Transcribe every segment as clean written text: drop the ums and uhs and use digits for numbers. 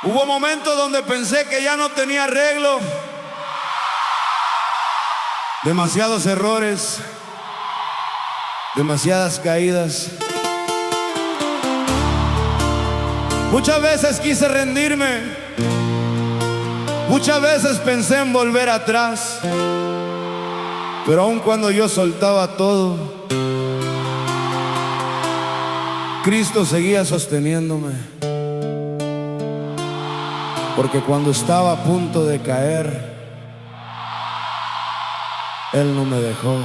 Hubo momentos donde pensé que ya no tenía arreglo. Demasiados errores, demasiadas caídas. Muchas veces quise rendirme, muchas veces pensé en volver atrás, pero aun cuando yo soltaba todo, Cristo seguía sosteniéndome. Porque cuando estaba a punto de caer, Él no me dejó.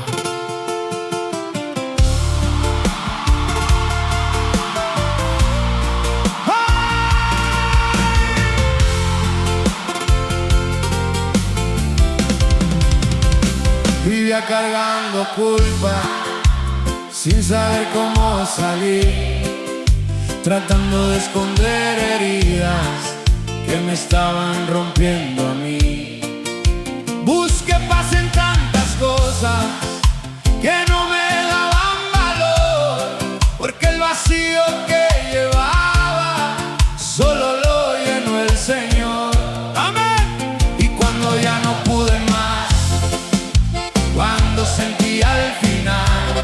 Vivía cargando culpa, sin saber cómo salir, tratando de esconder heridas que me estaban rompiendo a mí. Busqué paz en tantas cosas que no me daban valor, porque el vacío que llevaba solo lo llenó el Señor. Amén. Y cuando ya no pude más, cuando sentí al final,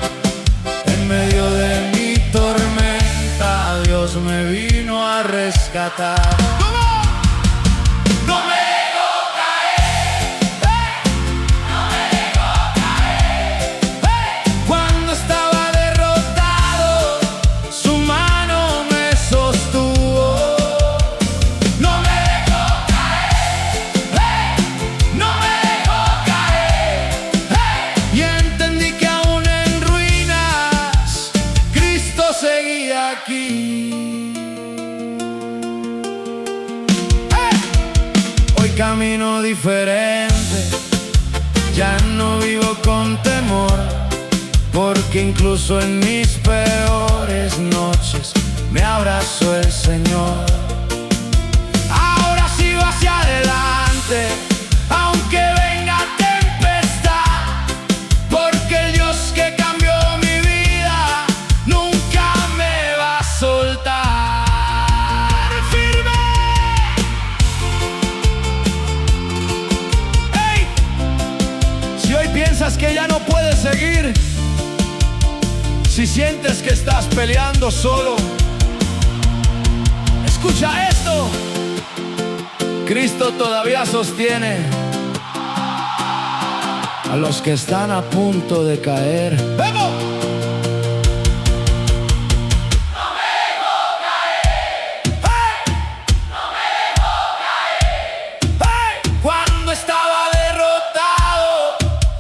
en medio de mi tormenta, Dios me vino a rescatar. Hoy camino diferente, ya no vivo con temor, porque incluso en mis peores noches me abrazó el Señor. Ahora sigo hacia adelante, aunque venga tempestad, porque el Dios que cambió mi vida nunca me va a soltar. ¡Firme! ¡Ey! Si hoy piensas que ya no puedes seguir, si sientes que estás peleando solo, escucha esto. Cristo todavía sostiene a los que están a punto de caer. ¡Vamos! No me dejó caer. ¡Hey! No me dejó caer. ¡Hey! Cuando estaba derrotado,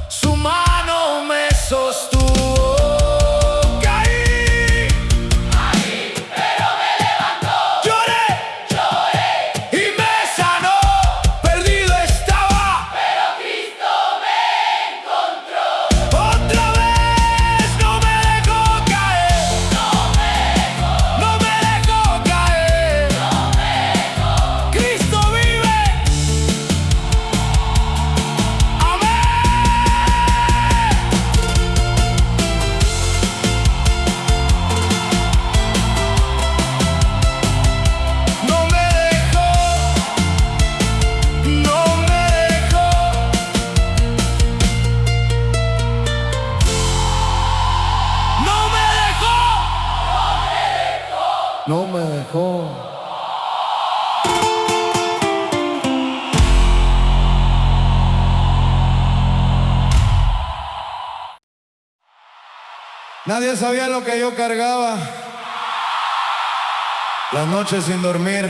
su mano me sostuvo. No me dejó. Nadie sabía lo que yo cargaba. Las noches sin dormir.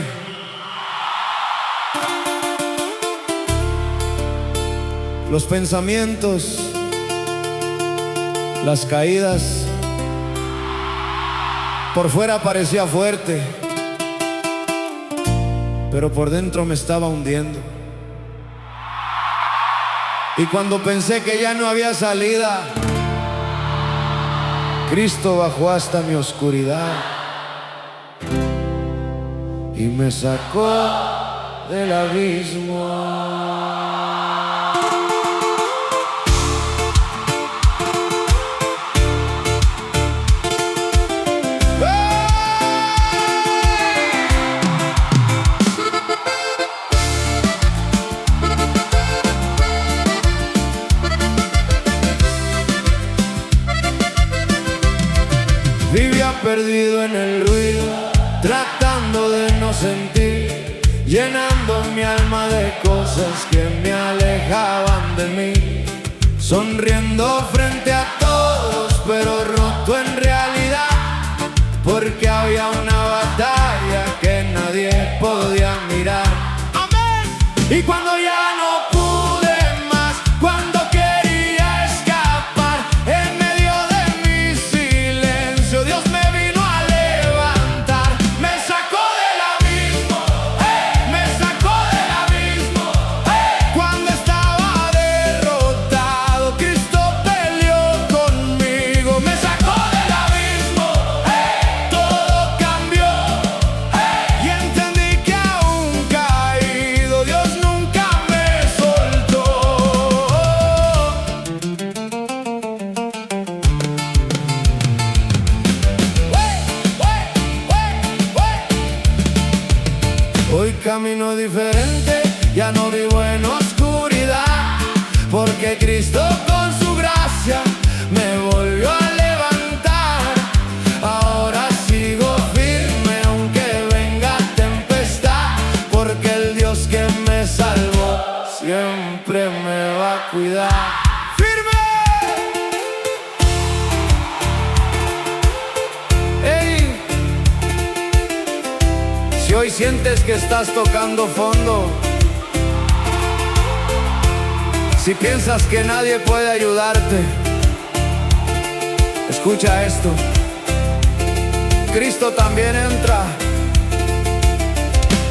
Los pensamientos. Las caídas. Por fuera parecía fuerte, pero por dentro me estaba hundiendo. Y cuando pensé que ya no había salida, Cristo bajó hasta mi oscuridad y me sacó del abismo. sentir, llenando mi alma de cosas que me alejaban de mí. Sonriendo frente a todos, pero roto en realidad, porque había una batalla que nadie podía mirar. Amén. Y cuando ya no pude más, cuando quería escapar, en medio de mi silencio, Dios me vino a levantar. Me sacó del abismo, me sacó del abismo. Cuando estaba derrotado, Cristo peleó conmigo. Me sacó del abismo, todo cambió, y entendí que aún caído, Dios nunca me soltó. Hoy camino diferente, ya no vivo en oscuridad, porque Cristo con su gracia me volvió a levantar. Ahora sigo firme aunque venga tempestad, porque el Dios que me salvó siempre me va a cuidar. ¡Firme! ¡Ey! Si hoy sientes que estás tocando fondo, si piensas que nadie puede ayudarte, escucha esto. Cristo también entra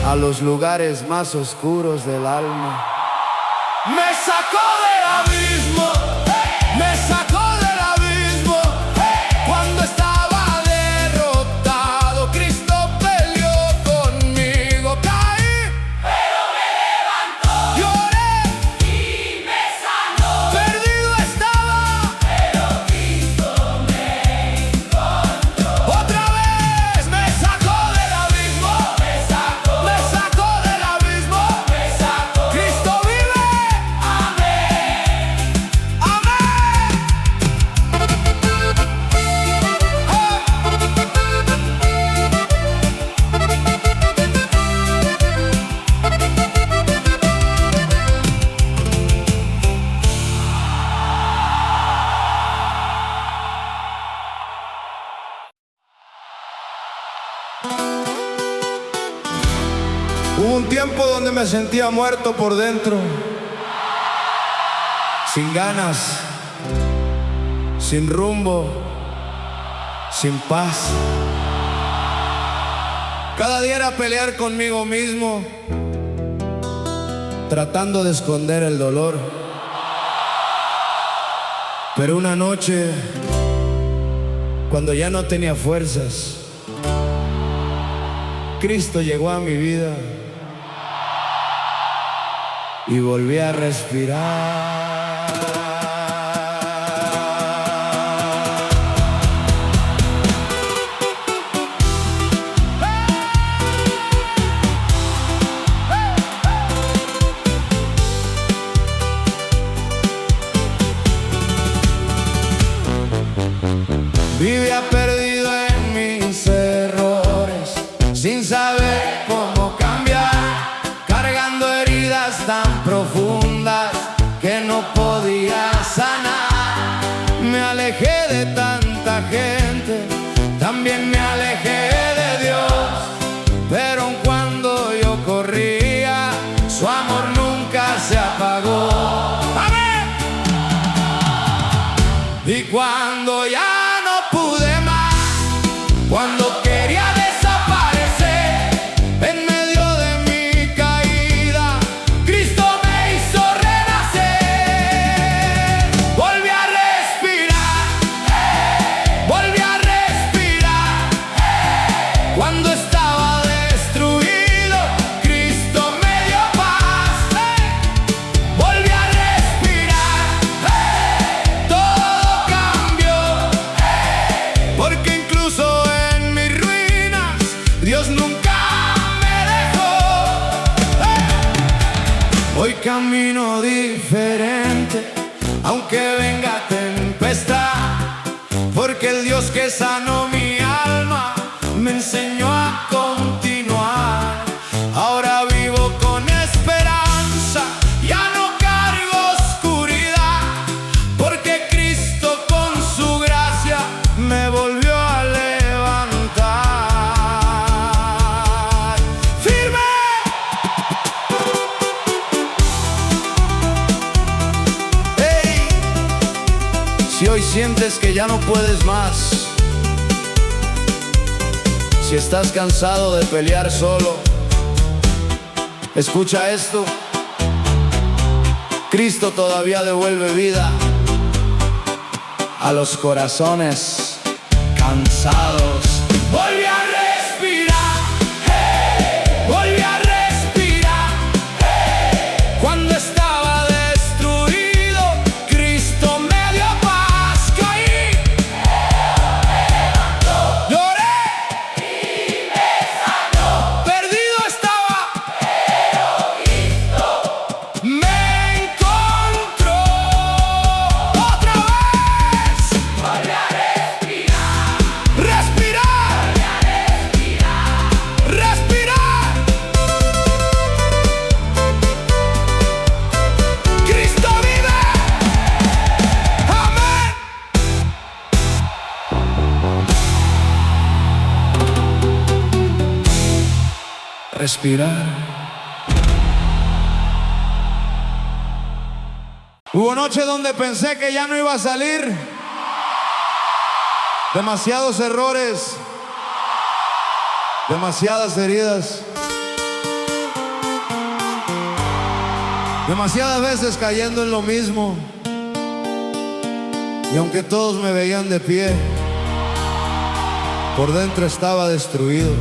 a los lugares más oscuros del alma. Me sacó del abismo, me sacó del abismo. Cuando estaba derrotado, Cristo peleó conmigo. Caí, pero me levantó lloré, y me sanó. perdido estaba, Pero Cristo me encontró. otra vez me sacó del abismo, Me sacó, me sacó del abismo. me sacó. Cristo vive, Amén. amén. Hubo un tiempo donde me sentía muerto por dentro, sin ganas, sin rumbo, sin paz. Cada día era pelear conmigo mismo, tratando de esconder el dolor. Pero una noche, cuando ya no tenía fuerzas, Cristo llegó a mi vida y volví a respirar. Vivía perdido en mis errores, sin saber cómo cambiar, cargando heridas tan profundas que no podía sanar. Me alejé de tanta gente, también me alejé de Dios, pero aun cuando yo corría, su amor nunca se apagó. ¡Amén! Y cuando ya no pude más, cuando quería desaparecer, en medio de mi caída, Cristo me hizo renacer. Volví a respirar, volví a respirar. Cuando estaba destruido, Cristo me dio paz. Volví a respirar, todo cambió, porque incluso en mis ruinas Dios nunca me dejó. Hoy camino diferente, aunque venga tempestad, porque el Dios que sanó mi alma me enseñó a continuar. sientes que ya no puedes más, si estás cansado de pelear solo, escucha esto. Cristo todavía devuelve vida a los corazones cansados. Volví a respirar, hey. Volví a respirar, hey. Cuando estaba destruido, Cristo me dio paz. Caí, pero me levantó. Lloré y me sanó. Perdido estaba, pero Cristo me encontró. Otra vez. Volví a respirar. Respirar. Respirar. Cristo vive. Amén. Respirar. Hubo noches donde pensé que ya no iba a salir. Demasiados errores, demasiadas heridas, demasiadas veces cayendo en lo mismo. Y aunque todos me veían de pie, por dentro estaba destruido.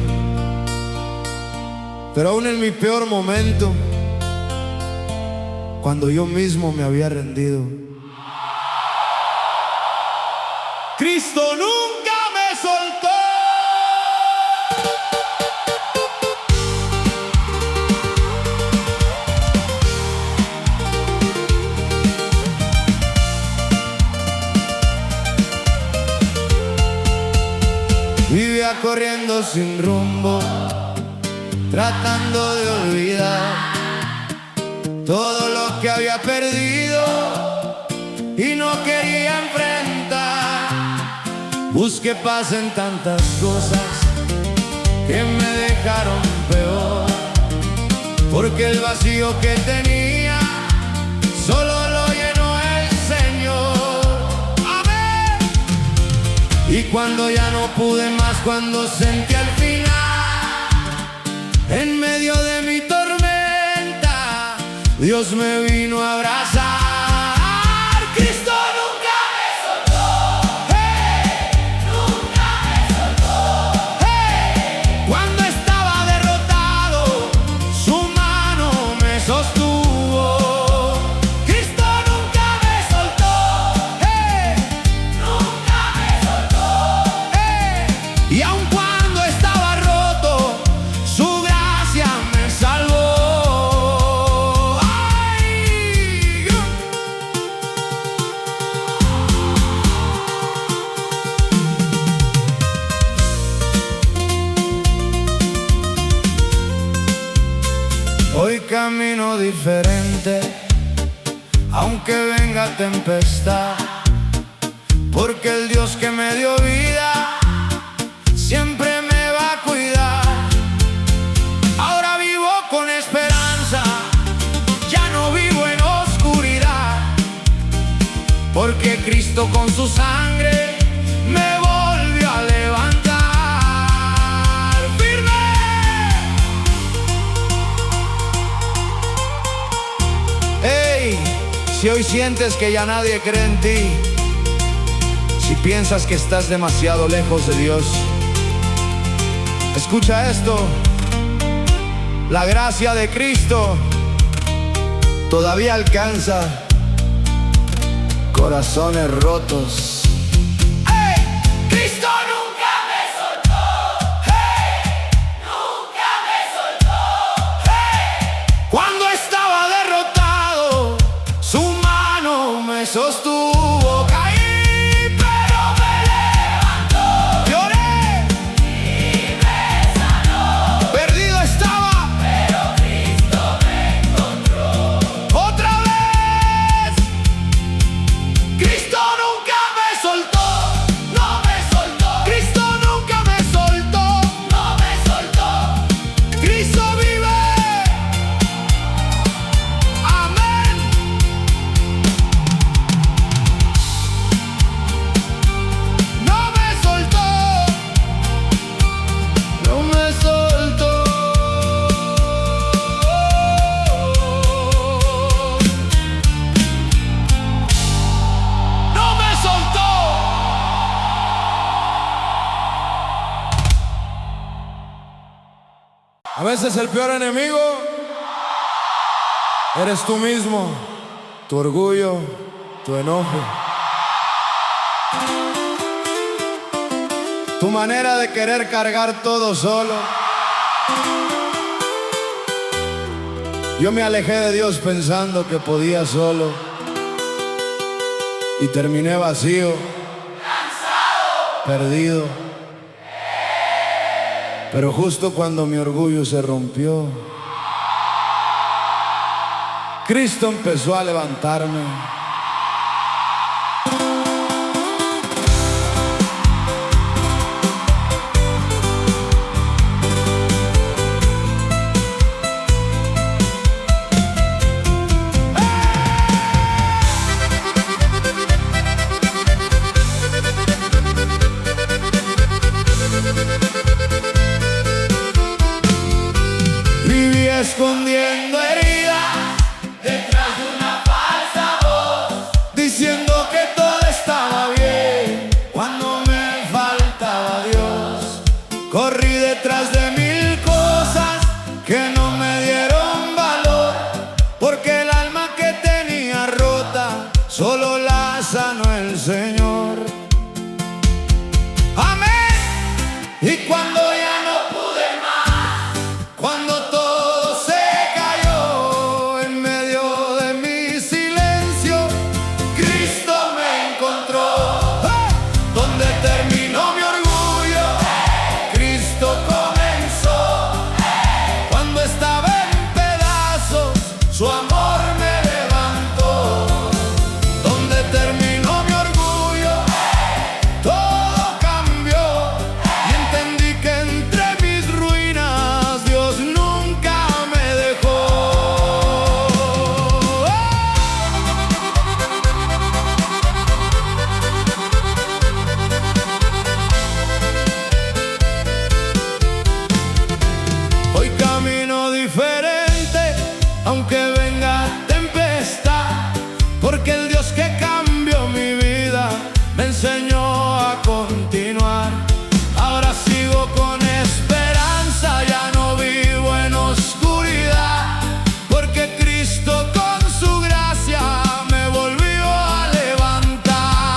Pero aún en mi peor momento, cuando yo mismo me había rendido, Cristo nunca me soltó. Vivía corriendo sin rumbo, tratando de olvidar todo lo que había perdido y no quería enfrentar. Busqué paz en tantas cosas que me dejaron peor, porque el vacío que tenía solo lo llenó el Señor. Amén. Y cuando ya no pude más, cuando sentí al final, en medio de mi tormenta, Dios me vino a abrazar. Cristo nunca me soltó, hey. Nunca me soltó, hey. Cuando estaba derrotado, su mano me sostuvo. Cristo nunca me soltó, ¡Hey! nunca me soltó. ¡Hey! Y aun cuando estaba roto, su gracia me salvó. ¡Ay! Hoy camino diferente, aunque venga tempestad, porque el Dios que me dio vida siempre me va a cuidar. Ahora vivo con esperanza, ya no vivo en oscuridad, porque Cristo con su sangre me volvió a levantar. ¡Firme! ¡Ey! Si hoy sientes que ya nadie cree en ti, si piensas que estás demasiado lejos de Dios, escucha esto. La gracia de Cristo todavía alcanza corazones rotos. Hey. Cristo nunca me soltó, hey. Nunca me soltó, hey. Cuando estaba derrotado, su mano me sostuvo. Caí, Pero me levantó lloré, y me sanó. perdido estaba. Pero Cristo me encontró. Otra vez, Cristo nunca me soltó. No me soltó, Cristo nunca me soltó. no me soltó. Cristo vive. Amén. A veces el peor enemigo eres tú mismo, tu orgullo, tu enojo, tu manera de querer cargar todo solo. Yo me alejé de Dios pensando que podía solo y terminé vacío, cansado, perdido. Pero justo cuando mi orgullo se rompió, Cristo empezó a levantarme. Viví escondiendo heridas Detrás de una falsa voz, diciendo que todo estaba bien cuando me faltaba Dios. Corrí detrás de mil cosas que no me dieron valor, porque el alma que tenía rota solo la sanó el Señor. Amén. Y cuando ya no pude más, cuando todo se cayó en medio de mi silencio, Cristo me encontró. ¡Ah! Donde terminó mi orgullo, Cristo comenzó. Cuando estaba en pedazos, su amor me levantó. Donde terminó mi orgullo, todo cambió. Y entendí que entre mis ruinas Dios nunca me dejó. Hoy camino diferente, aunque venga tempestad, porque el Dios que cambió mi vida me enseñó a continuar. Ahora sigo con esperanza, ya no vivo en oscuridad, porque Cristo con su gracia me volvió a levantar.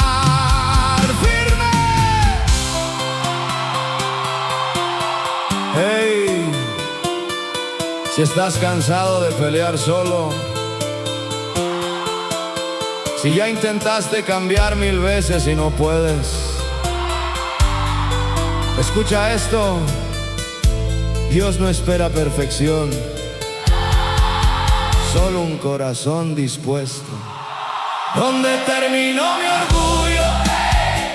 ¡Firme! Hey, si estás cansado de pelear solo, si ya intentaste cambiar 1000 veces y no puedes, escucha esto: Dios no espera perfección, solo un corazón dispuesto. Donde terminó mi orgullo,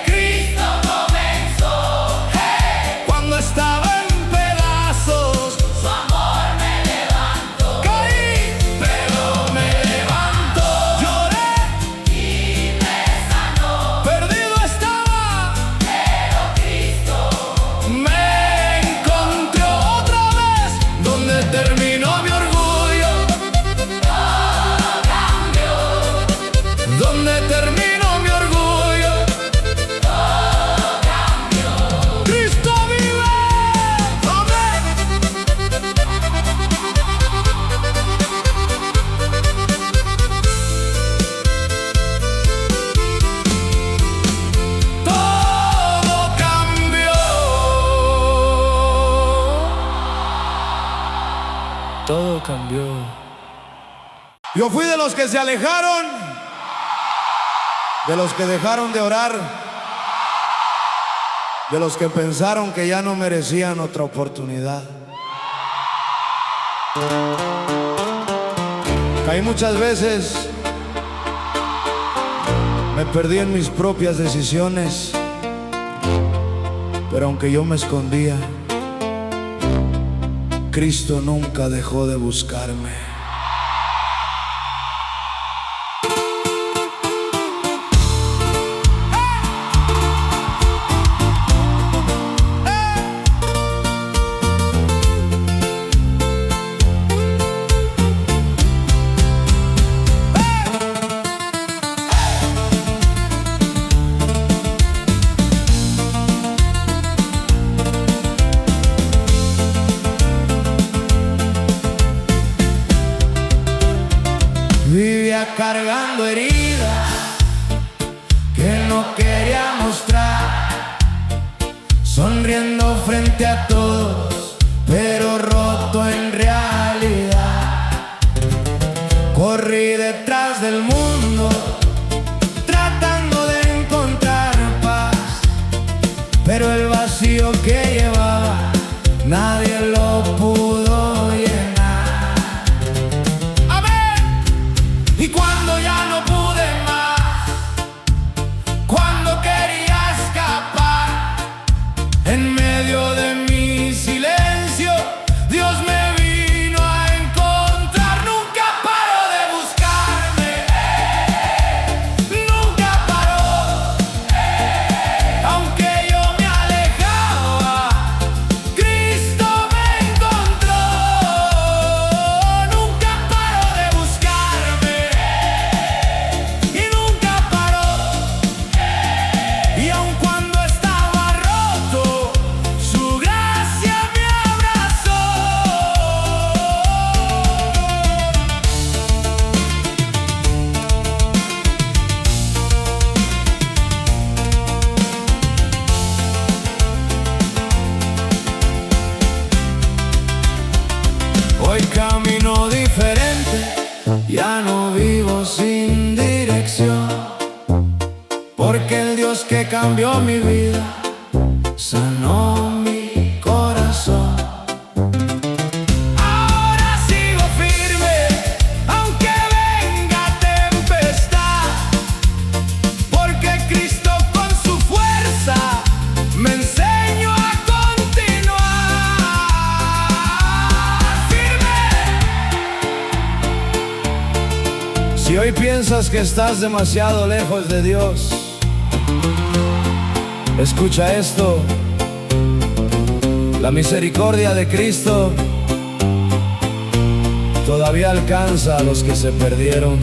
Cristo comenzó. cuando estaba en pedazos, Su amor me levantó, caí, pero me levantó. Lloré, y me sanó, perdido estaba, pero Cristo me encontré otra vez. Donde terminó mi orgullo, todo cambió. donde terminó mi orgullo, Todo cambió. Cristo vive. Amén. Todo cambió. Todo cambió. Yo fui de los que se alejaron, de los que dejaron de orar, de los que pensaron que ya no merecían otra oportunidad. Caí muchas veces, me perdí en mis propias decisiones, pero aunque yo me escondía, Cristo nunca dejó de buscarme. cargando heridas que no quería mostrar, sonriendo frente a todos, pero roto en realidad. Corrí detrás del mundo tratando de encontrar paz, pero el vacío que llevaba nadie lo pudo llenar. Amén. Y cuando ya no pude más, cuando quería escapar, en medio de mi silencio Dios me vino a encontrar. Nunca paró de buscarme, nunca paró. Aunque yo me alejaba, Cristo me encontró. Nunca paró de buscarme y nunca paró. Y aun cuando estaba roto, su gracia me abrazó. Hoy camino diferente, ya no vivo sin dirección, porque el Dios que cambió mi vida sanó mi corazón. Ahora sigo firme, aunque venga tempestad, porque Cristo con su fuerza me enseñó a continuar firme. Si hoy piensas que estás demasiado lejos de Dios, escucha esto: la misericordia de Cristo todavía alcanza a los que se perdieron.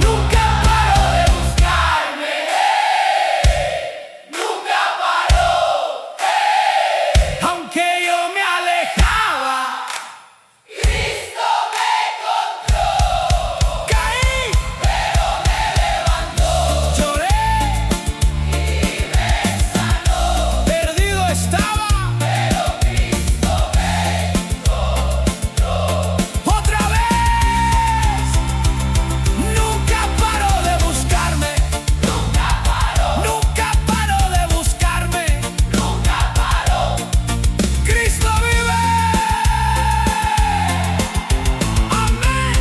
Nunca paró de buscarme, nunca paró. Aunque yo me alejaba, Cristo me encontró, caí, pero me levantó lloré, y me sanó. perdido estaba, Pero Cristo me encontró, otra vez. Nunca paró de buscarme, nunca paró, nunca paró de buscarme. nunca paró. Cristo vive. Amén.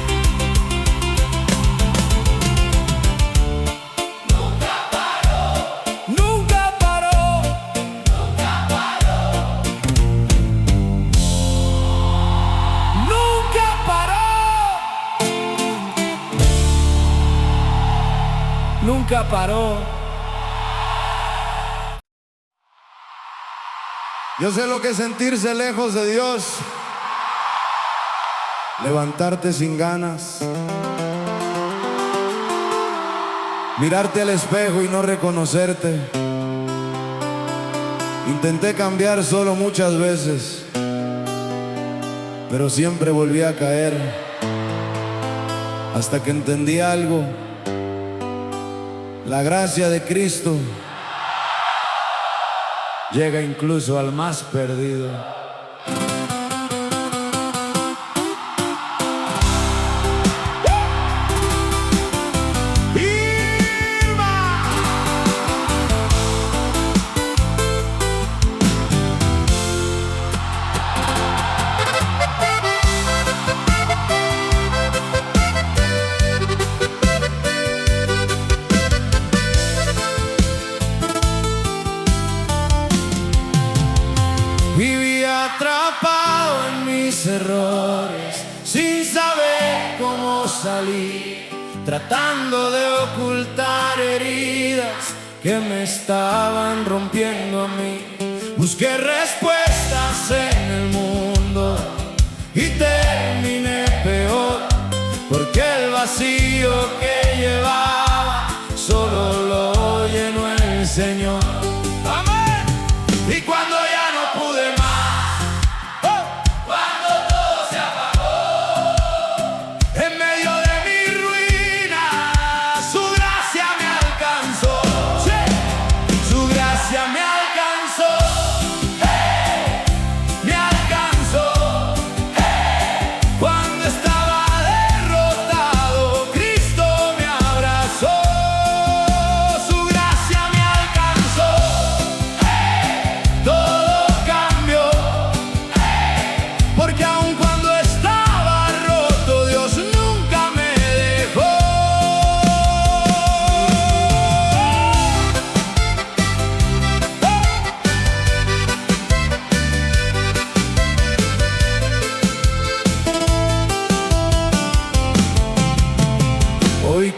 Nunca paró, Nunca paró. nunca paró. Nunca paró. Nunca paró. Yo sé lo que es sentirse lejos de Dios, levantarte sin ganas, mirarte al espejo y no reconocerte. Intenté cambiar solo muchas veces, pero siempre volví a caer, hasta que entendí algo: la gracia de Cristo llega incluso al más perdido. Viví atrapado en mis errores, sin saber cómo salir, tratando de ocultar heridas que me estaban rompiendo a mí. Busqué respuestas en el mundo y terminé peor, porque el vacío que llevaba solo lo llenó el Señor. Amén. Y cuando ya no pude más, Cuando todo se apagó, en medio de mi ruina,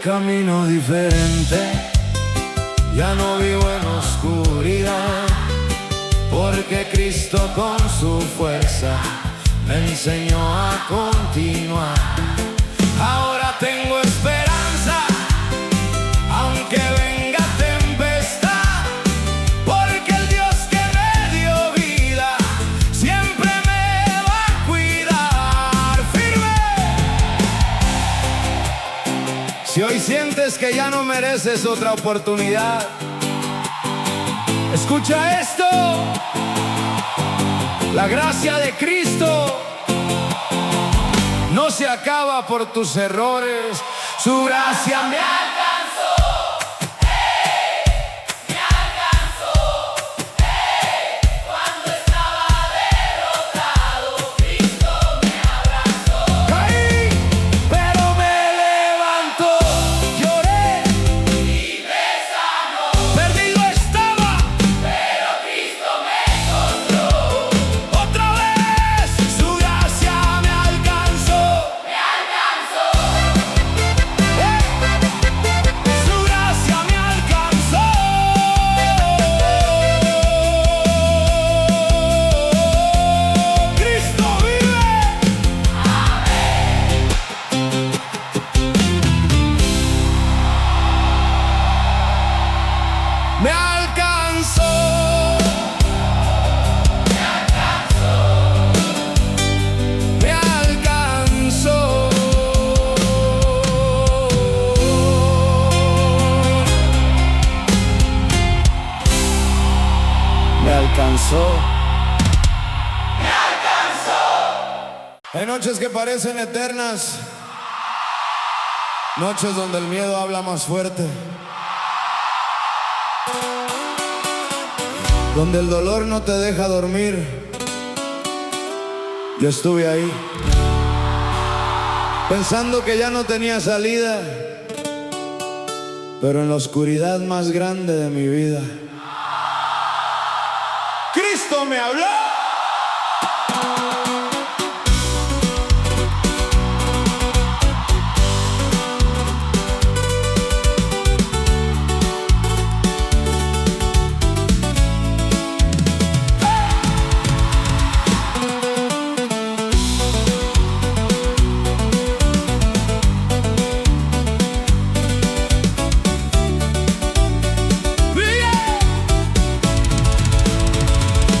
camino diferente, ya no vivo en oscuridad, porque Cristo con su fuerza me enseñó a continuar. Ahora tengo esperanza, aunque venga tempestad, porque el Dios que me dio vida siempre me va a cuidar. ¡Firme! Si hoy sientes que ya no mereces otra oportunidad, escucha esto. La gracia de Cristo no se acaba por tus errores. Su gracia me alcanzó, hey, me alcanzó, hey, cuando estaba derrotado, Cristo me abrazó. caí, pero me levantó, lloré Y me sanó, perdido estaba, pero Cristo me encontró. otra vez su gracia me alcanzó, Me alcanzó, su gracia me alcanzó. Cristo vive. Me alcanzó. Me alcanzó. Me alcanzó. Hay noches que parecen eternas, noches donde el miedo habla más fuerte, donde el dolor no te deja dormir. Yo estuve ahí, pensando que ya no tenía salida, pero en la oscuridad más grande de mi vida, Cristo me habló.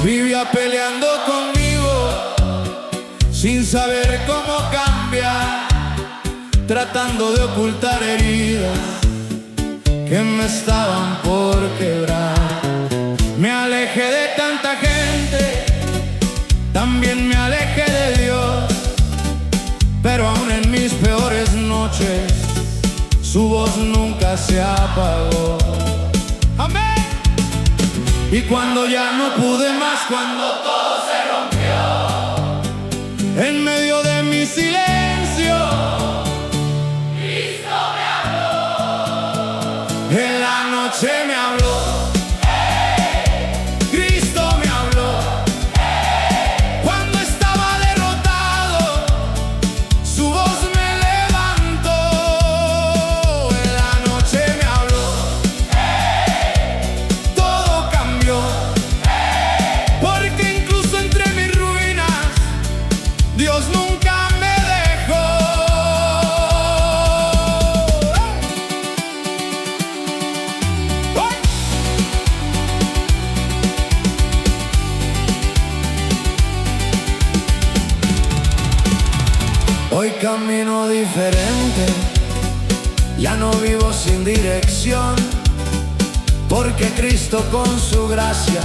Vivía peleando conmigo sin saber cómo cambiar, tratando de ocultar heridas que me estaban por quebrar. Me alejé de tanta gente, también me alejé de Dios, pero aún en mis peores noches su voz nunca se apagó. Amén. Y cuando ya no pude más, cuando todo se rompió, en medio de mi silencio, Cristo me habló. en la noche me habló. Cristo me habló. Cuando estaba derrotado, su voz me levantó. En la noche me habló. Todo cambió. Porque incluso entre mis ruinas, Dios nunca me dejó. Hoy camino diferente, ya no vivo sin dirección, porque Cristo con su gracia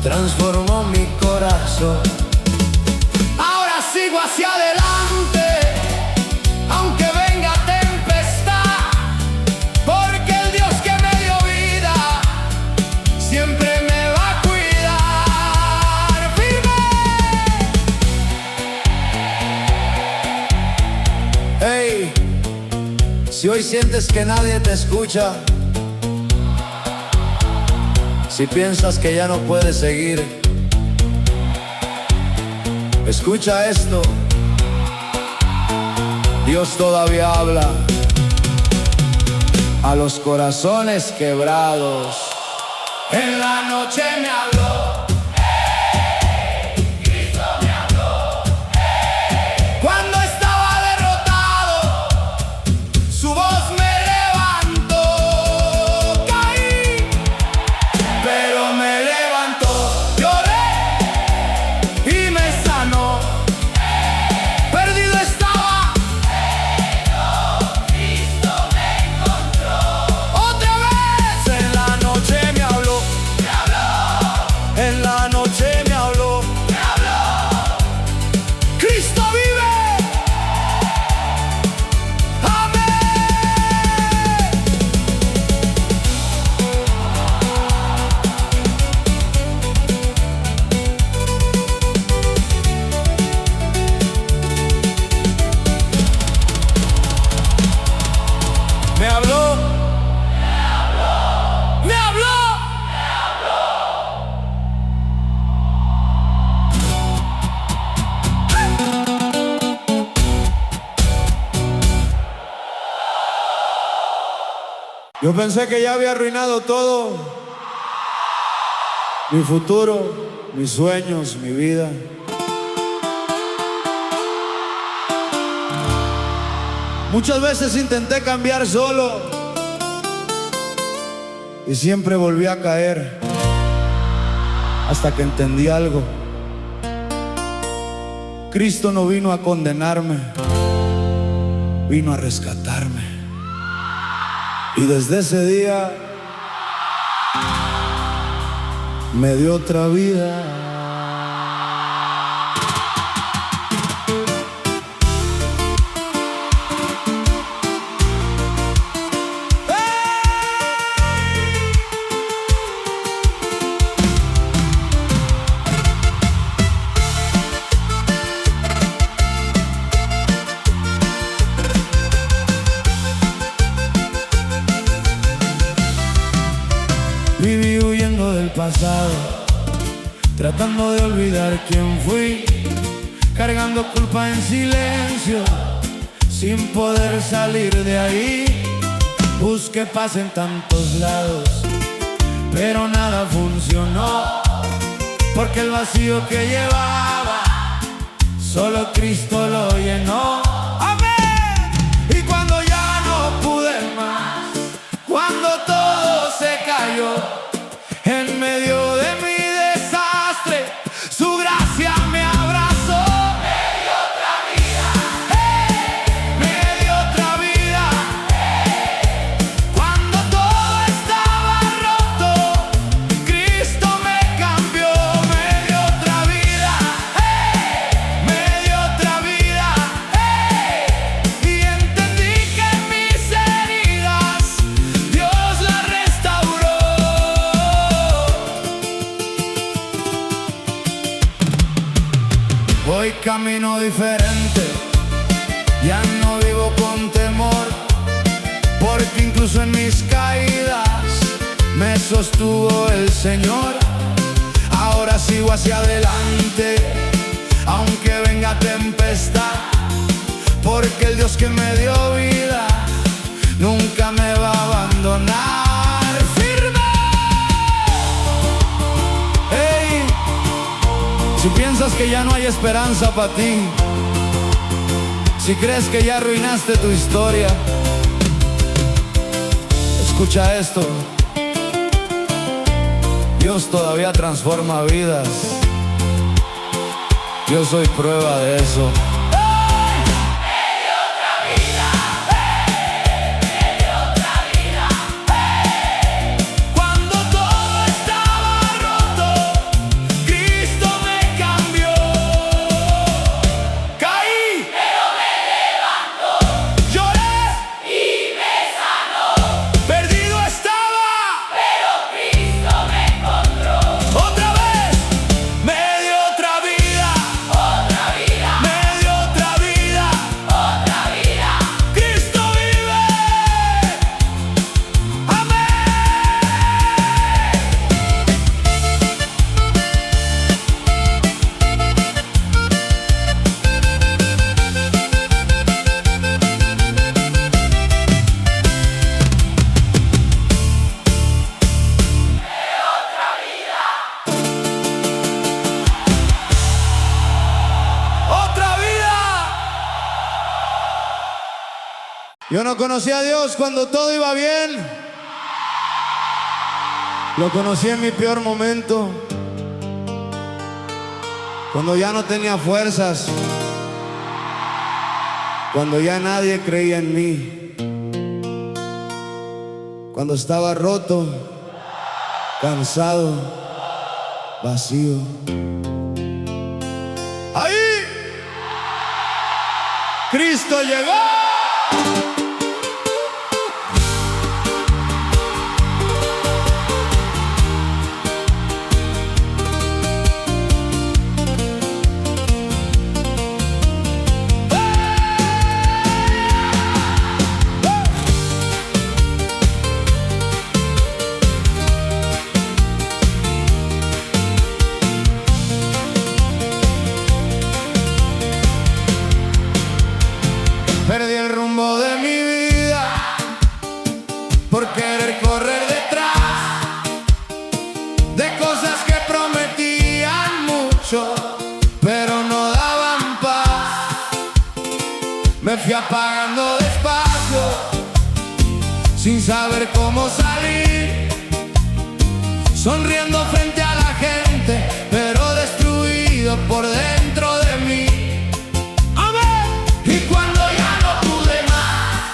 transformó mi corazón. Ahora sigo hacia adelante, aunque venga tempestad, porque el Dios que me dio vida siempre me va a cuidar. ¡Firme! Hey, si hoy sientes que nadie te escucha, si piensas que ya no puedes seguir, escucha esto. Dios todavía habla. a los corazones quebrados. En la noche me habló, Cristo me habló, cuando estaba derrotado, su voz me levantó. Caí, pero me levantó. Lloré y me sanó. Perdido estaba, Cristo me encontró, otra vez. En la noche me habló, en la noche me habló. Cristo vive. Amén. Me habló. Me habló. Yo pensé que ya había arruinado todo. Mi futuro, mis sueños, mi vida. Muchas veces intenté cambiar solo y siempre volví a caer hasta que entendí algo. Cristo no vino a condenarme, vino a rescatarme. Y desde ese día me dio otra vida. Viví huyendo del pasado, tratando de olvidar quién fui, cargando culpa en silencio, sin poder salir de ahí. Busqué paz en tantos lados, pero nada funcionó, porque el vacío que llevaba, solo Cristo lo llenó. ¡Amén! Y cuando ya no pude más, cuando todo se cayó, en medio de mi desastre, su gracia me abrazó. me dio otra vida, Me dio otra vida. Cuando todo estaba roto, Cristo me cambió. Me dio otra vida. Me dio otra vida. Y entendí que mis heridas Dios las restauró. Hoy camino diferente, ya no vivo con temor, porque incluso en mis caídas me sostuvo el Señor. Ahora sigo hacia adelante, aunque venga tempestad, porque el Dios que me dio vida nunca me va a abandonar. ¡Firme! ¡Hey! Si piensas que ya no hay esperanza para ti, si crees que ya arruinaste tu historia, escucha esto. Dios todavía transforma vidas. Yo soy prueba de eso. me dio otra vida, me dio otra vida, Cuando todo estaba roto, Cristo me cambió. Caí, pero me levantó lloré, y me sanó, perdido estaba. pero Cristo me encontró, Otra vez me dio otra vida. otra vida, Me dio Yo no conocí a Dios cuando todo iba bien. Lo conocí en mi peor momento, cuando ya no tenía fuerzas, cuando ya nadie creía en mí, cuando estaba roto, cansado, vacío. Ahí Cristo llegó. Perdí el rumbo de mi vida por querer correr detrás de cosas que prometían mucho, pero no daban paz. Me fui apagando despacio, sin saber cómo salir, sonriendo frente a la gente, pero destruido por dentro de mí. Y cuando ya no pude más,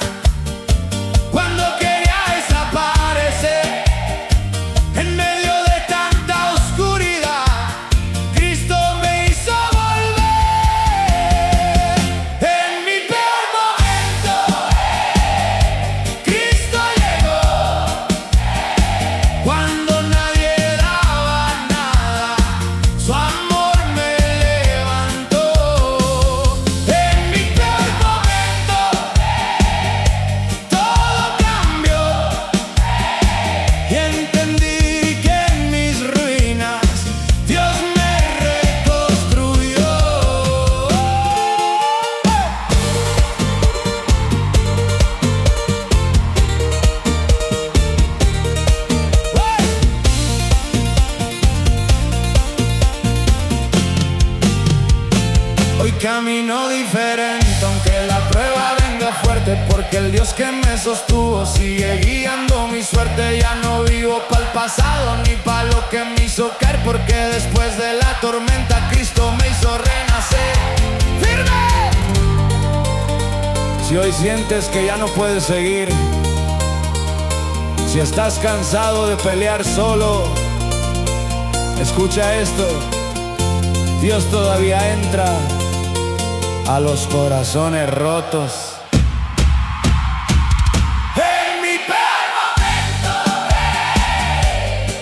cuando quería desaparecer, en medio de tanta oscuridad, Cristo me hizo volver. En mi peor momento, Cristo llegó. Cuando nadie daba nada, su amor me levantó. En mi peor momento, todo cambió, y entendí que en mis ruinas Dios me reconstruyó. Hoy camino diferente, aunque la prueba venga fuerte, porque el Dios que me sostuvo sigue guiando mi suerte. Ya no vivo pa'l pasado ni pa' lo que me hizo caer, porque después de la tormenta Cristo me hizo renacer. ¡Firme! Si hoy sientes que ya no puedes seguir, si estás cansado de pelear solo, escucha esto: Dios todavía entra a los corazones rotos. En mi peor momento,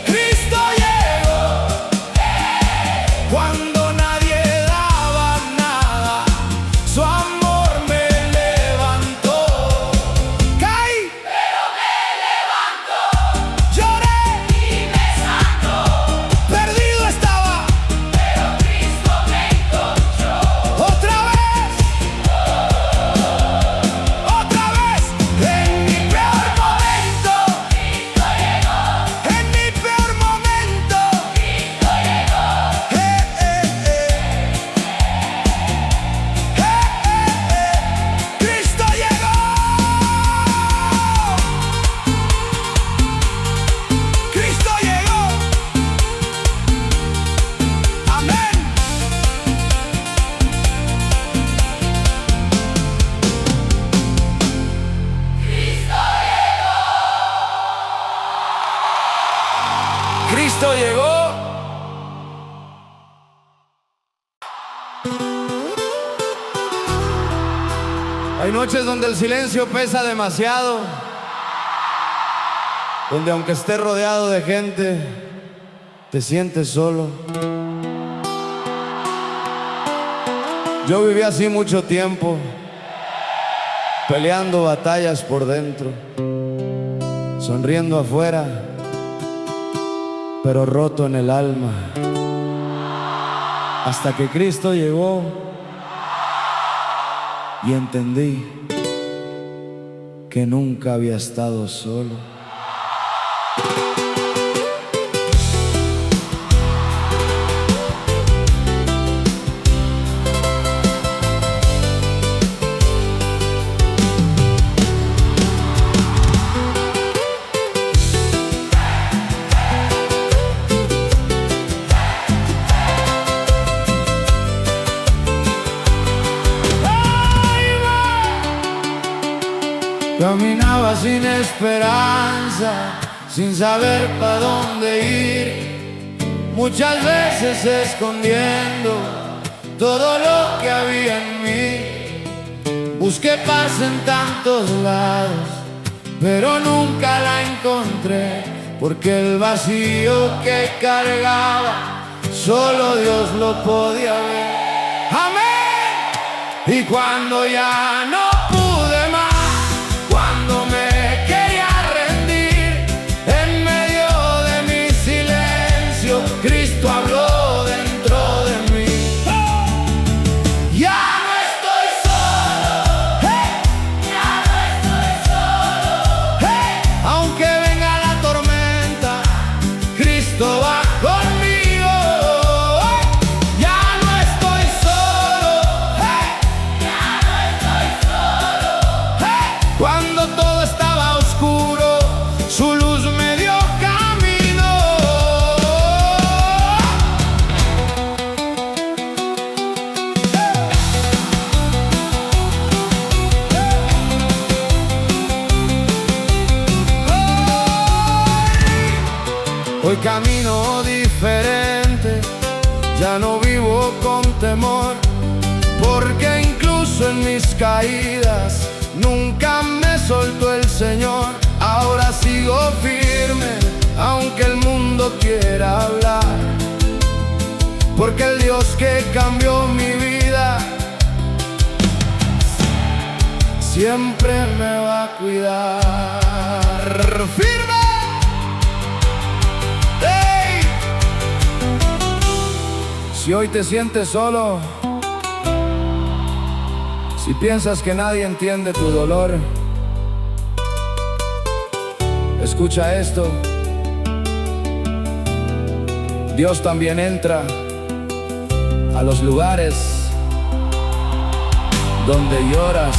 Cristo llegó. Cuando nadie daba nada, su amor me levantó. Caí, pero me levantó lloré, y me sanó. perdido estaba, Pero Cristo me encontró. otra vez. En mi peor momento, Cristo llegó. en mi peor momento, Cristo llegó. Cristo llegó. Cristo llegó. Amén. Cristo llegó. Hay noches donde el silencio pesa demasiado, donde aunque estés rodeado de gente, te sientes solo. Yo viví así mucho tiempo, peleando batallas por dentro, sonriendo afuera, pero roto en el alma. Hasta que Cristo llegó y entendí que nunca había estado solo. Caminaba sin esperanza, sin saber para dónde ir, muchas veces escondiendo todo lo que había en mí. Busqué paz en tantos lados, pero nunca la encontré, porque el vacío que cargaba solo Dios lo podía ver. Amén. Y cuando ya no pude más, cuando me quería rendir, en medio de mi silencio, Cristo habló dentro de mí. Ya no estoy solo, Ya no estoy solo, aunque venga la tormenta, Cristo va conmigo. Ya no estoy solo, ya no estoy solo, cuando todo estaba oscuro, su luz me dio camino. Hoy camino diferente, ya no vivo con temor, porque incluso en mis caídas nunca me soltó el Señor. Ahora sigo firme, aunque el mundo quiera hablar, porque el Dios que cambió mi vida siempre me va a cuidar. ¡Firme! ¡Ey! Si hoy te sientes solo, si piensas que nadie entiende tu dolor, escucha esto. Dios también entra a los lugares donde lloras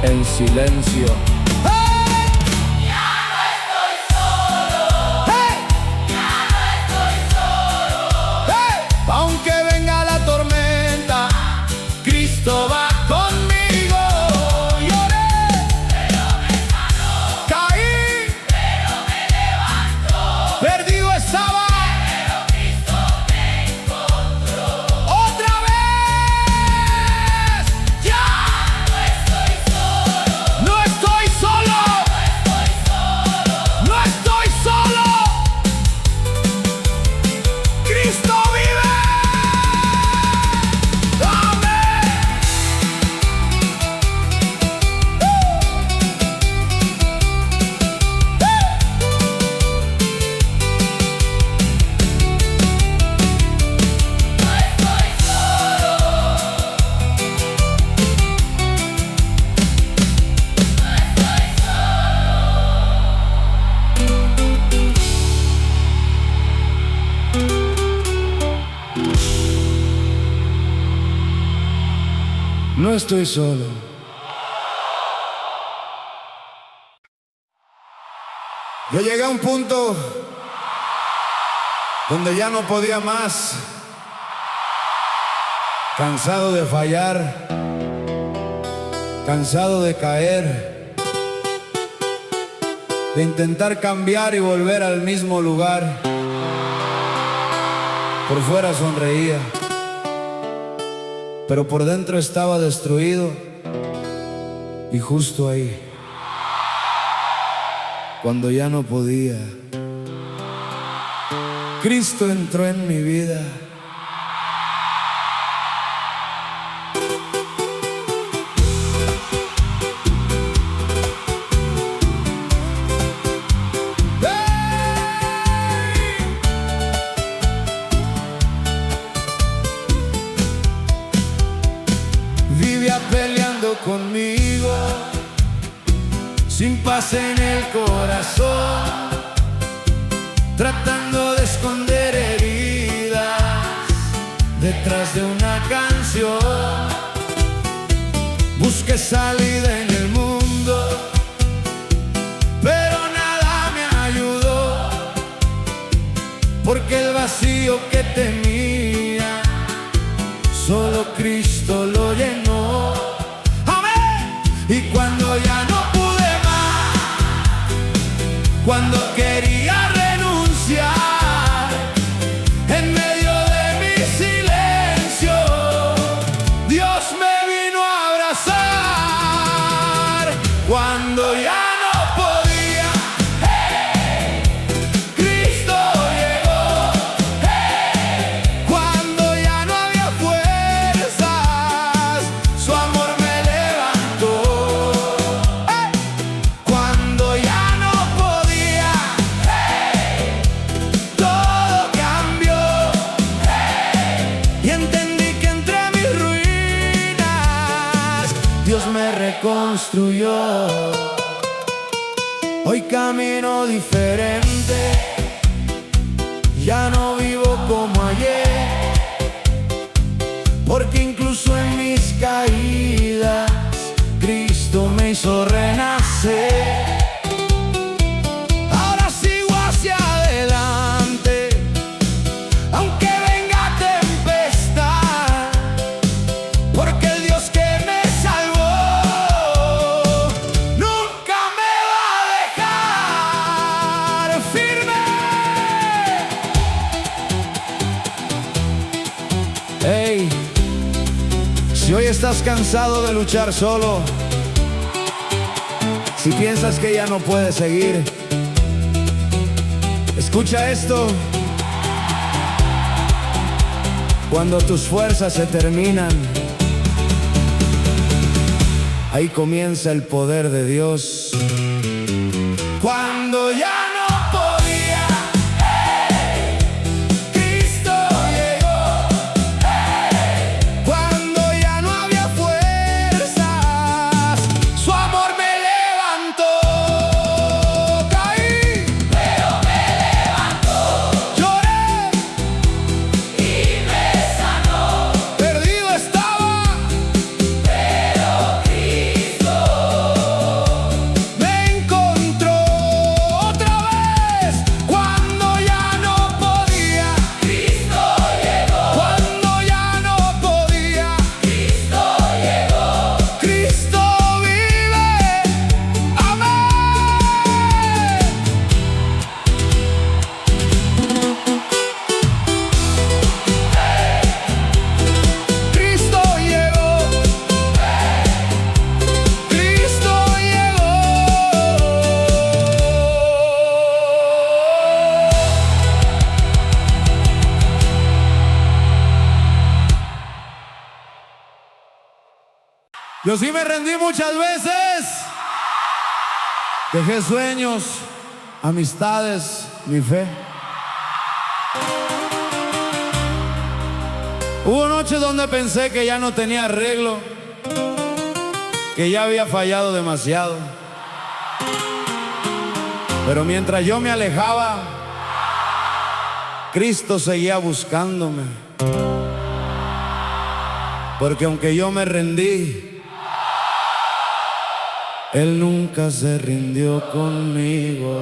en silencio. ya no estoy solo, ya no estoy solo, Aunque venga la tormenta, Cristo va conmigo. Lloré, pero me sanó, caí, pero me levantó, perdido estaba, pero Cristo me encontró. otra vez. Ya no estoy solo, No estoy solo, no estoy solo. Cristo vive. Amén. No estoy solo. Yo llegué a un punto donde ya no podía más, cansado de fallar, cansado de caer, de intentar cambiar y volver al mismo lugar. Por fuera sonreía, pero por dentro estaba destruido. Y justo ahí, cuando ya no podía, Cristo entró en mi vida. Vivía peleando conmigo, sin paz en el corazón, tratando de esconder heridas detrás de una canción. Busqué salida en el mundo, pero nada me ayudó, porque el vacío que tenía solo Cristo lo llenó. Amén. Y cuando ya no pude Cuando quería renunciar, en medio de mi silencio, Dios me vino a abrazar. Cuando ya no podía, Cristo llegó. Cuando ya no había fuerzas, su amor me levantó. Cuando ya no podía, todo cambió. Y entendí que entre mis ruinas Dios me reconstruyó. Hoy camino diferente, ya no vivo como ayer, porque incluso en mis caídas Cristo me hizo renacer. Ahora sigo hacia adelante, aunque venga tempestad, porque el Dios que me salvó nunca me va a dejar firme. Hey, si hoy estás cansado de luchar solo, si piensas que ya no puedes seguir, escucha esto. Cuando tus fuerzas se terminan, ahí comienza el poder de Dios. Cuando ya no podía, Cristo llegó. Cuando ya no había fuerzas, su amor me levantó. Caí, pero me levantó lloré, y me sanó. perdido estaba, Pero Cristo me encontró otra vez. Cuando ya no podía, Cristo llegó. cuando ya no podía, Cristo llegó. Cristo vive. Amén. Cristo llegó. Cristo llegó. Yo sí me rendí muchas veces. Dejé sueños, amistades, mi fe. Hubo noches donde pensé que ya no tenía arreglo, que ya había fallado demasiado. Pero mientras yo me alejaba, Cristo seguía buscándome. Porque aunque yo me rendí, Él nunca se rindió conmigo.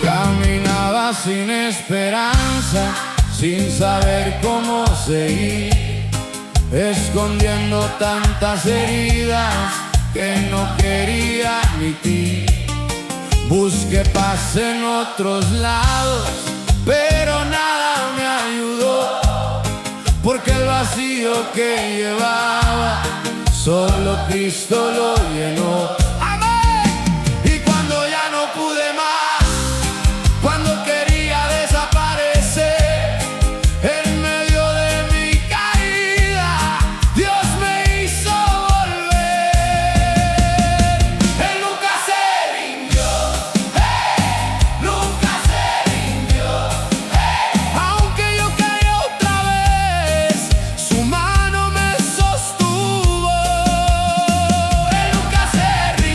Caminaba sin esperanza, sin saber cómo seguir, escondiendo tantas heridas que no quería admitir. Busqué paz en otros lados, pero nada me ayudó, porque el vacío que llevaba solo Cristo lo llenó. ¡Amén! Y cuando ya no pude más, cuando quería desaparecer, en medio de mi caída, Dios me hizo volver. Él nunca se rindió, nunca se rindió. Aunque yo caí otra vez, su mano me sostuvo. Él nunca se rindió.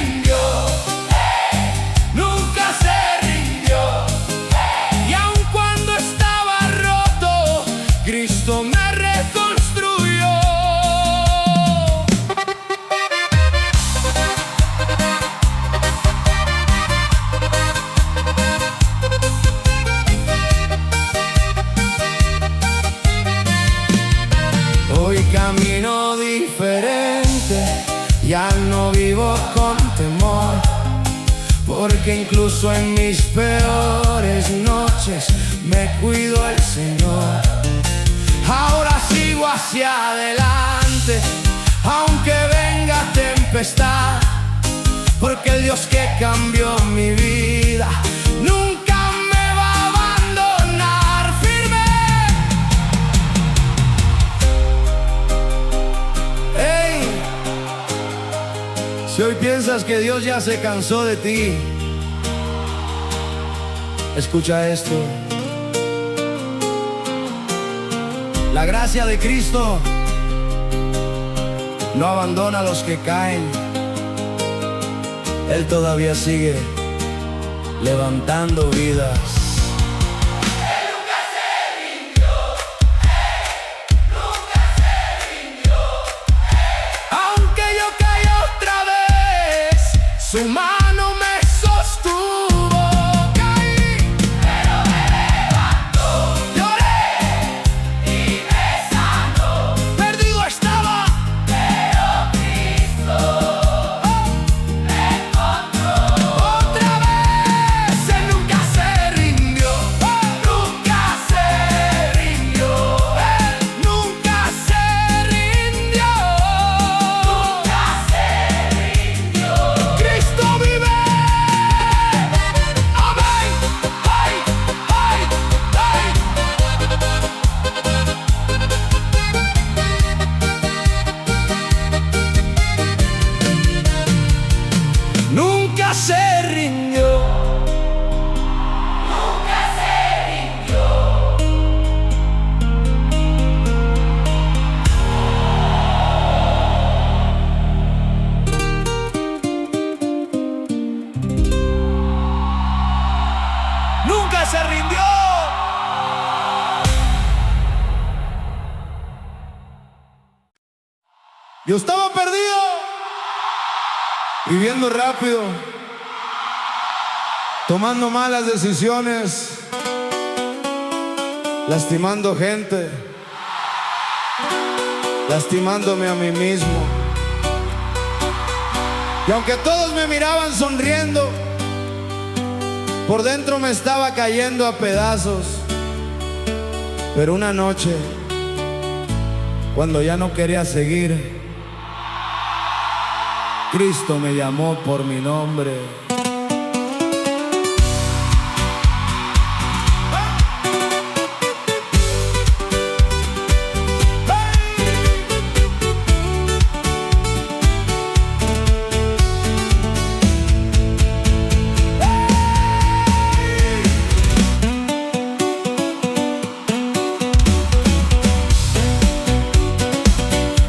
porque incluso en mis peores noches me cuidó el Señor. Ahora sigo hacia adelante, aunque venga tempestad, porque el Dios que cambió mi vida nunca me va a abandonar. Firme. Hey, si hoy piensas que Dios ya se cansó de ti, escucha esto. La gracia de Cristo no abandona a los que caen. Él todavía sigue levantando vidas. Él nunca se rindió, nunca se rindió. Aunque yo caí otra vez, su mano me sostuvo. Caí, Pero me levantó lloré, y me sanó. perdido estaba, Pero Cristo me encontró. otra vez. Él nunca se rindió, Nunca se rindió, Él nunca se rindió. nunca se rindió. Cristo vive. Amén. Ay, ay, ay. Nunca se rindió. Nunca se rindió. Nunca se rindió. Yo estaba perdido, viviendo rápido, tomando malas decisiones, lastimando gente, lastimándome a mí mismo. Y aunque todos me miraban sonriendo, por dentro me estaba cayendo a pedazos. Pero una noche, cuando ya no quería seguir, Cristo me llamó por mi nombre.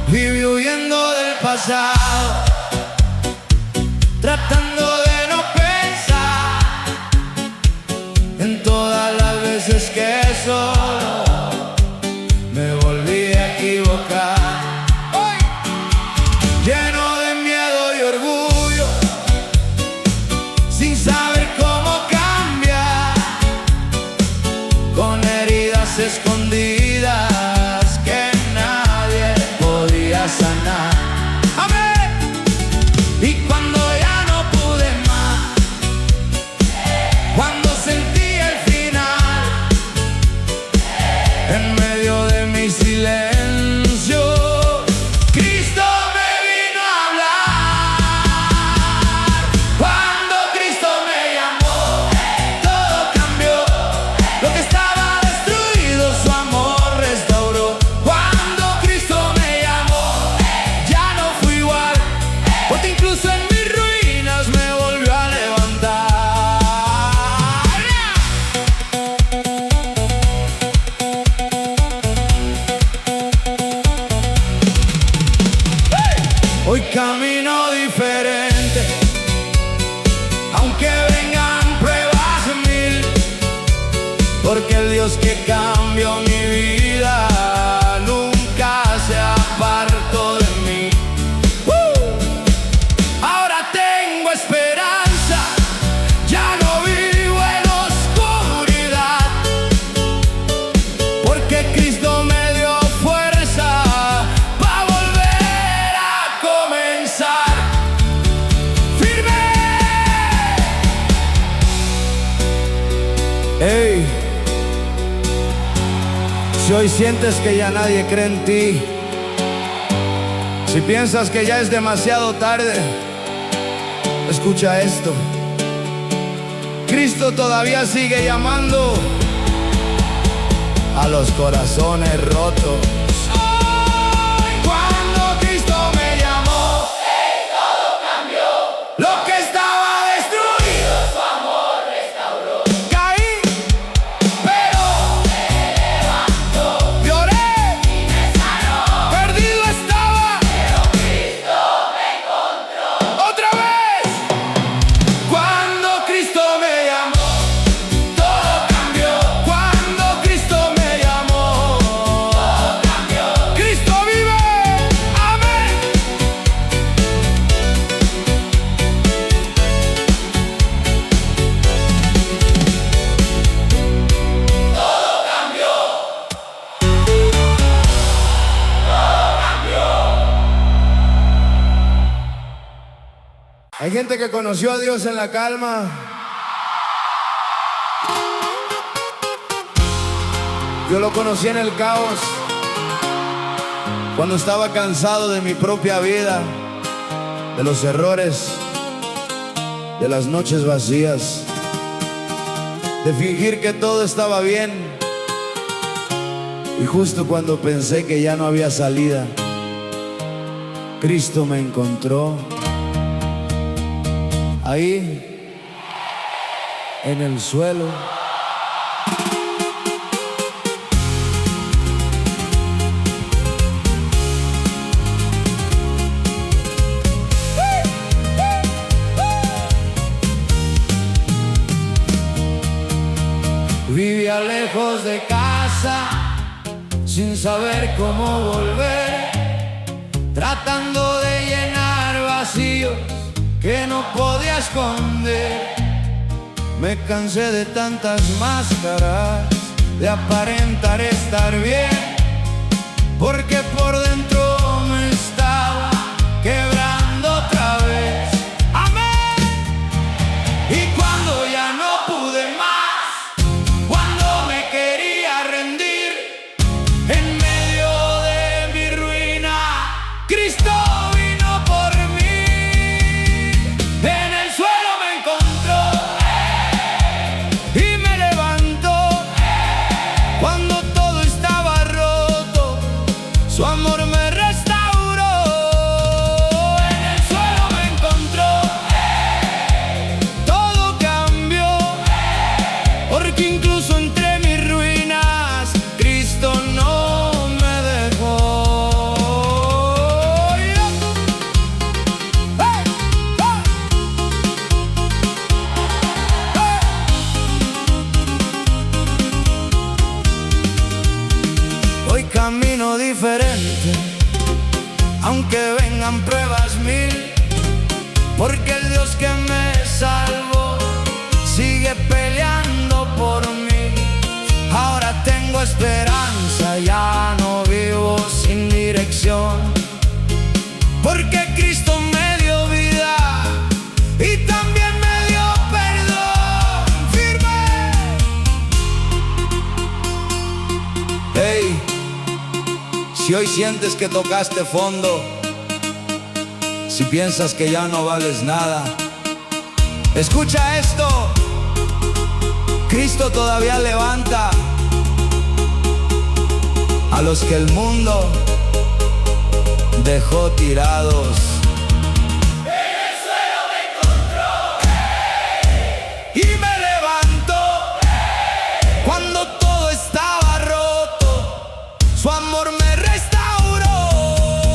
Viví huyendo del pasado, tratando de no Hey, si hoy sientes que ya nadie cree en ti, si piensas que ya es demasiado tarde, escucha esto. Cristo todavía sigue llamando a los corazones rotos. Cuando Cristo me llamó, todo cambió. lo que estaba destruido, Su amor restauró. caí, pero Me levantó lloré, y me sanó. perdido estaba, Pero Cristo me encontró. otra vez. Cuando Cristo me llamó, todo cambió. Cuando Cristo me llamó, Todo cambió. Cristo vive, amén. Todo cambió. Hay gente que conoció a Dios en la calma. Yo lo conocí en el caos, cuando estaba cansado de mi propia vida, de los errores, de las noches vacías, de fingir que todo estaba bien. Y justo cuando pensé que ya no había salida, Cristo me encontró ahí, en el suelo. Vivía lejos de casa, sin saber cómo volver, tratando de llenar vacíos que no podía esconder. Me cansé de tantas máscaras, de aparentar estar bien, porque por dentro me estaba quebrando otra vez. Amén. Y cuando ya no pude más, cuando me quería rendir, en medio de mi ruina, Cristo vino por mí. En el suelo me encontró y me levantó. Cuando todo estaba roto, su amor me restauró. En el suelo me encontró, todo cambió, porque incluso entre mis ruinas, Cristo no me dejó. ¡Hey! ¡Hey! Hoy camino diferente, aunque vengan pruebas mil, porque el Dios que me salvó sigue peleando por mí. Ahora tengo esperanza, ya no vivo sin dirección, porque Cristo me dio vida y también me dio perdón. Firme. Hey, si hoy sientes que tocaste fondo, si piensas que ya no vales nada, escucha esto. Cristo todavía levanta a los que el mundo dejó tirados. En el suelo me encontró. Y me levantó cuando todo estaba roto. Su amor me restauró.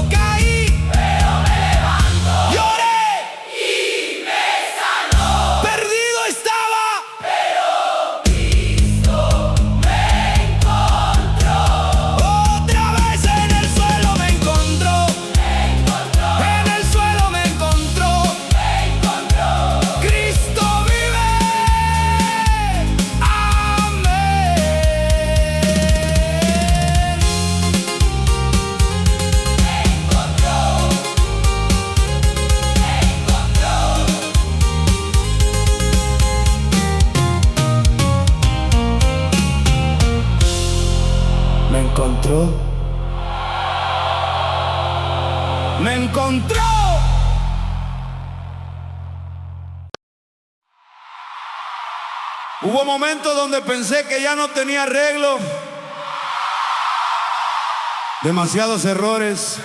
Caí, Pero me levantó lloré, y me sanó. perdido estaba. Pero Cristo me encontró. Otra vez en el suelo me encontró. Me encontró. En el encontró. Me encontró. Hubo momentos donde pensé que ya no tenía arreglo. Demasiados errores,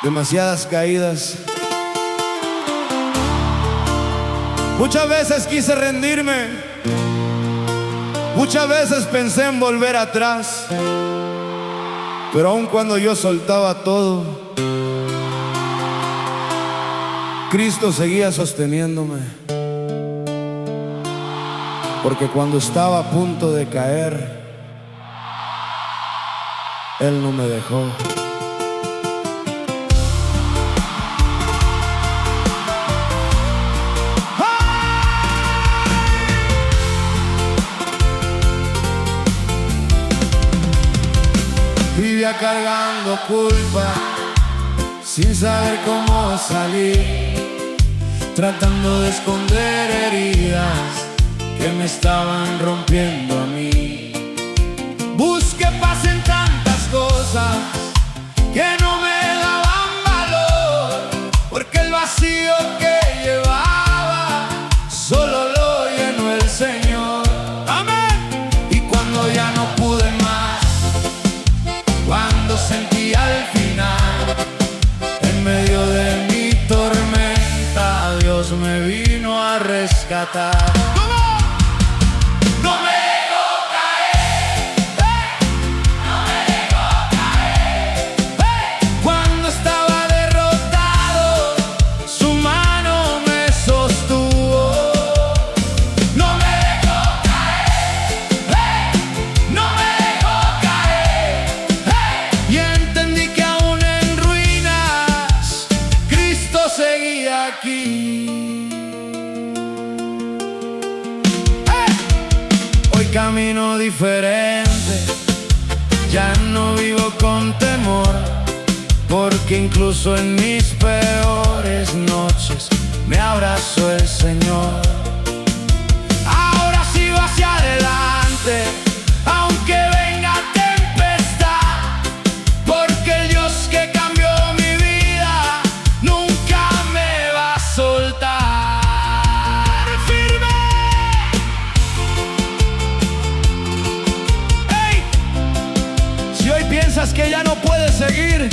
demasiadas caídas. Muchas veces quise rendirme, muchas veces pensé en volver atrás, pero aun cuando yo soltaba todo, Cristo seguía sosteniéndome. Porque cuando estaba a punto de caer, Él no me dejó. Vivía cargando culpa, sin saber cómo salir, tratando de esconder heridas que me estaban rompiendo a mí. Busqué paz en tantas cosas que no me daban valor, porque el vacío que llevaba solo lo llenó el Señor. Amén. Y cuando ya no pude más, cuando sentí al final, en medio de mi tormenta, Dios me vino a rescatar. Hoy camino diferente, ya no vivo con temor, porque incluso en mis peores noches me abrazó el Señor. Ahora sigo hacia adelante, aunque venga tempestad, porque el Dios que cambió mi vida nunca me va a soltar. ¡Firme! ¡Hey! Si hoy piensas que ya no puedes seguir,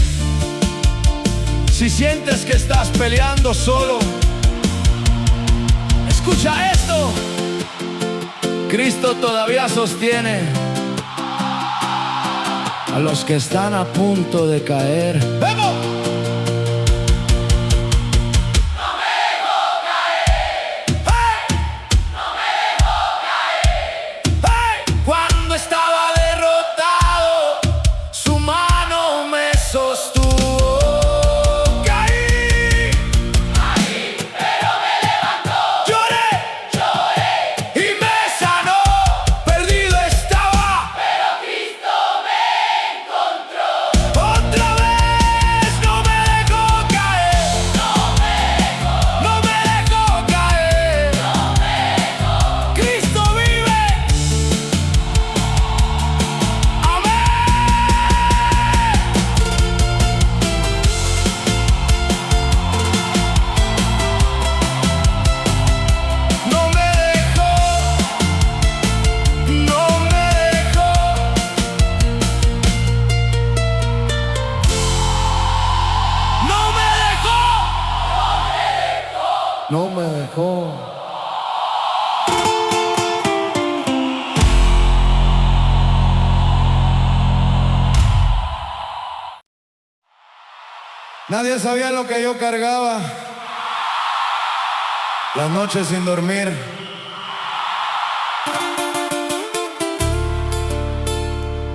si sientes que estás peleando solo, escucha esto. Cristo todavía sostiene a los que están a punto de caer. ¡Vamos! Cuando estaba derrotado, su mano me sostuvo. Caí, pero me levantó. Lloré y me sanó. Perdido estaba, pero Cristo me encontró. Otra vez no me dejó caer. No me dejó caer. Cristo vive. No me dejó, no me dejó, no me dejó, no me dejó. Nadie sabía lo que yo cargaba, las noches sin dormir,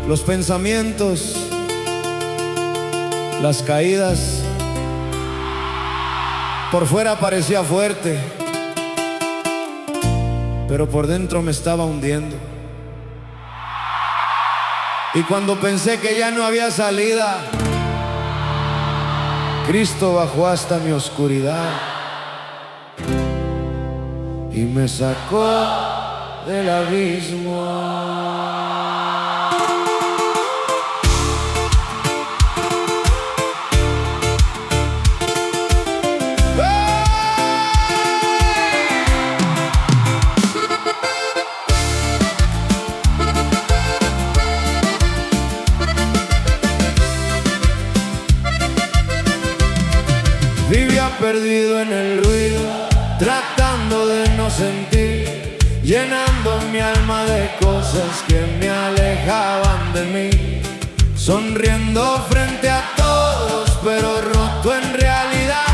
los pensamientos, las caídas. Por fuera parecía fuerte, pero por dentro me estaba hundiendo. Y cuando pensé que ya no había salida, Cristo bajó hasta mi oscuridad y me sacó del abismo. sentir, llenando mi alma de cosas que me alejaban de mí. Sonriendo frente a todos, pero roto en realidad,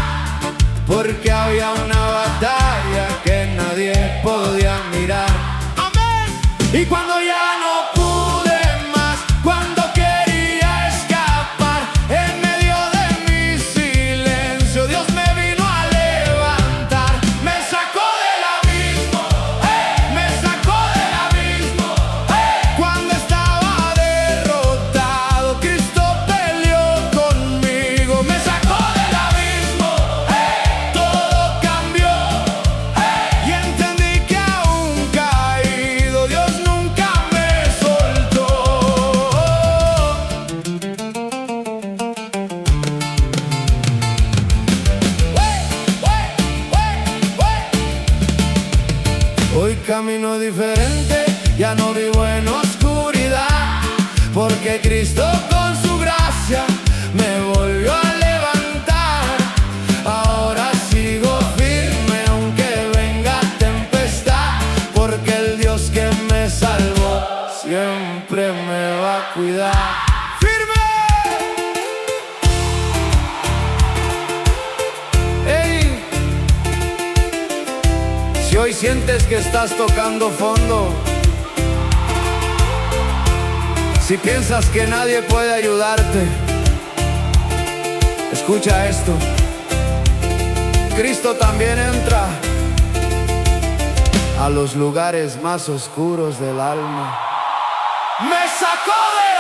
porque había una batalla que nadie podía mirar. ¡Amén! Y cuando ya no pude más, cuando quería escapar, en medio de mi silencio, Dios me vino a levantar. Me sacó del abismo, me sacó del abismo. Cuando estaba derrotado, Cristo peleó conmigo. Me sacó del abismo, todo cambió, y entendí que aún caído, Dios nunca me soltó. Hoy camino diferente, ya no vivo en oscuridad, porque Cristo con su gracia me volvió a levantar. Ahora sigo firme aunque venga tempestad, porque el Dios que me salvó siempre me va a cuidar. ¡Firme! ¡Ey! Si hoy sientes que estás tocando fondo, si piensas que nadie puede ayudarte, escucha esto: Cristo también entra a los lugares más oscuros del alma. Me sacó de